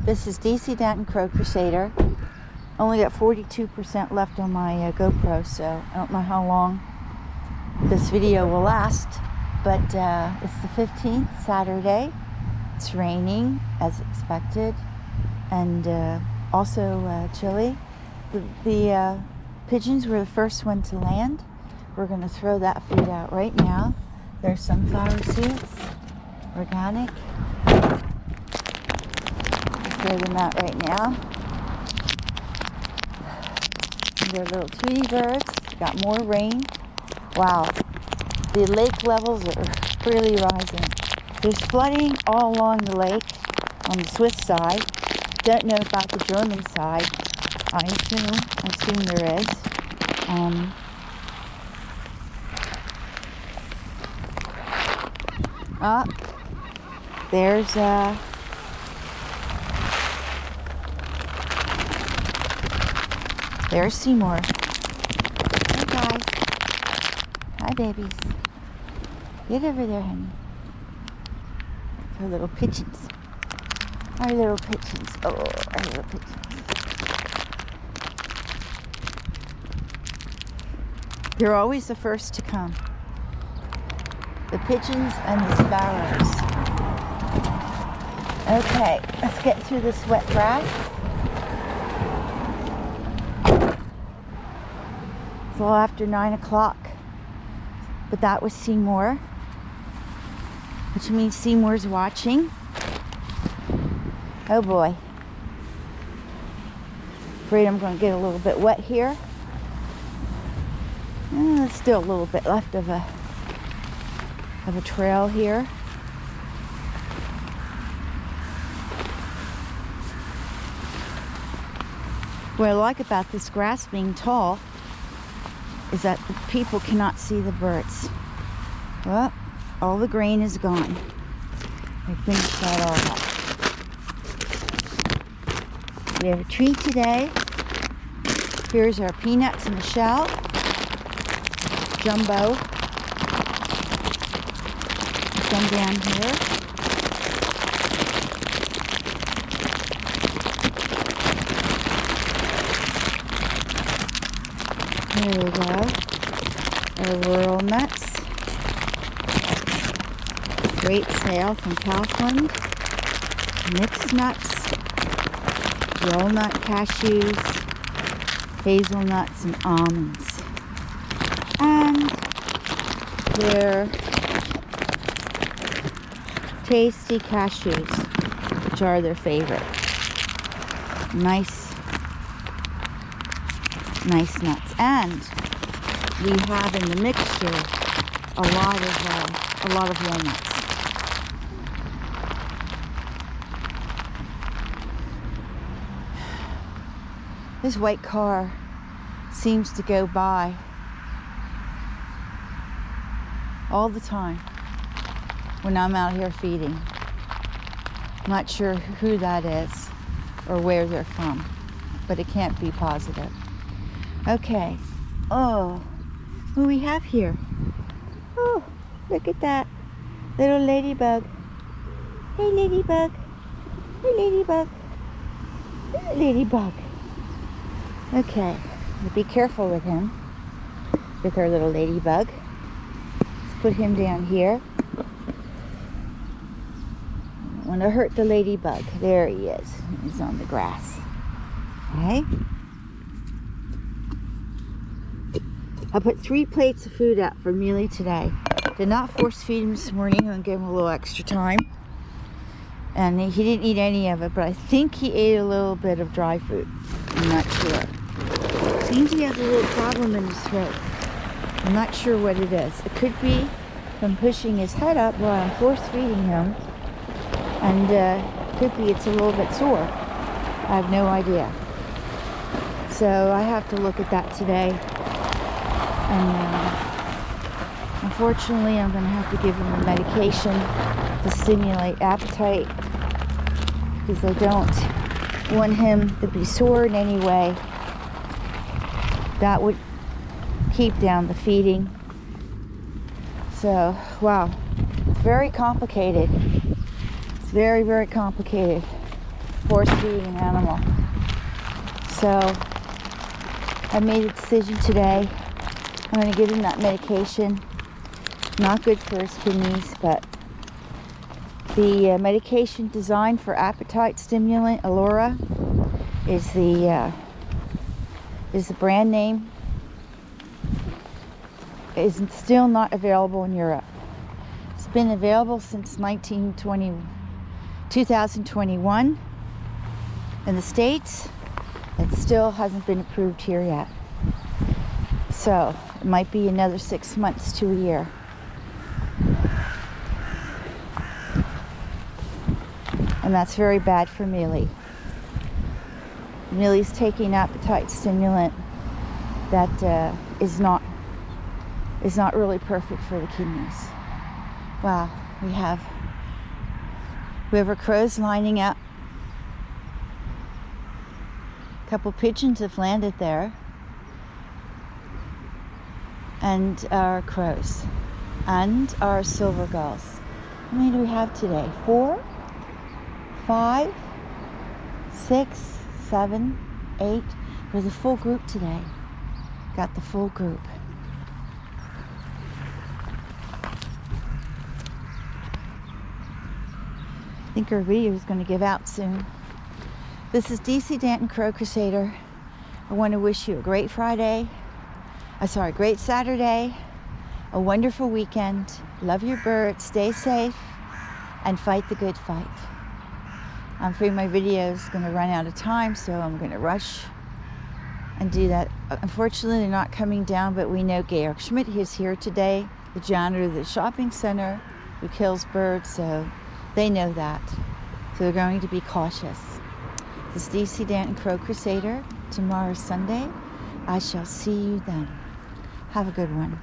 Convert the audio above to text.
This is DC Danton Crow Crusader. Only got 42% left on my GoPro, so I don't know how long this video will last. But it's the 15th, Saturday. It's raining as expected, and also chilly. The pigeons were the first one to land. We're going to throw that food out right now. There's sunflower seeds, organic. Throw them out right now. And they're little tweety birds. Got more rain. Wow. The lake levels are really rising. There's flooding all along the lake on the Swiss side. Don't know about the German side. I assume there is. There's Seymour. Hey guys. Hi babies. Get over there, honey. Our little pigeons. Our little pigeons. Oh, our little pigeons. They're always the first to come. The pigeons and the sparrows. Okay, let's get through this wet grass. It's a little after 9 o'clock, but that was Seymour, which means Seymour's watching. Oh boy. Afraid I'm going to get a little bit wet here. There's still a little bit left of a trail here. What I like about this grass being tall is that the people cannot see the birds. Well, all the grain is gone. I finished that all up. We have a treat today. Here's our peanuts in the shell. Jumbo. Some down here. There we go. Our rural nuts. Great sale from Kaufland. Mixed nuts. Walnut, cashews, hazelnuts, and almonds. And their tasty cashews, which are their favorite. Nice nuts. And we have in the mixture a lot of walnuts. This white car seems to go by all the time when I'm out here feeding. I'm not sure who that is or where they're from, but it can't be positive. Okay. Oh, what do we have here? Oh, look at that little ladybug. Hey, ladybug. Hey, ladybug. Hey, ladybug. Okay, we'll be careful with him, with our little ladybug. Let's put him down here. Don't want to hurt the ladybug. There he is. He's on the grass. Okay. I put 3 plates of food out for Miele today. Did not force feed him this morning and gave him a little extra time. And he didn't eat any of it, but I think he ate a little bit of dry food. I'm not sure. Seems he has a little problem in his throat. I'm not sure what it is. It could be from pushing his head up while I'm force feeding him. And could be it's a little bit sore. I have no idea. So I have to look at that today. And unfortunately, I'm going to have to give him a medication to stimulate appetite, because I don't want him to be sore in any way. That would keep down the feeding. So, wow, it's very complicated. It's very, very complicated. force feeding an animal. So I made a decision today. I'm going to give him that medication. Not good for his kidneys, but the medication designed for appetite stimulant, Allura, is the brand name. Is still not available in Europe. It's been available since 2021 in the States. It still hasn't been approved here yet. So it might be another 6 months to a year. And that's very bad for Miele. Miele's taking appetite stimulant that is not really perfect for the kidneys. Wow, we have our crows lining up. A couple pigeons have landed there. And our crows. And our silver gulls. How many do we have today? 4, 5, 6, 7, 8. We're the full group today. Got the full group. I think our video is going to give out soon. This is DC Danton Crow Crusader. I want to wish you a great great Saturday, a wonderful weekend. Love your birds, stay safe, and fight the good fight. I'm afraid my video is going to run out of time, so I'm going to rush and do that. Unfortunately, they're not coming down, but we know Georg Schmidt is here today, the janitor of the shopping center who kills birds, so they know that. So they're going to be cautious. This is DC Danton Crow Crusader. Tomorrow is Sunday. I shall see you then. Have a good one.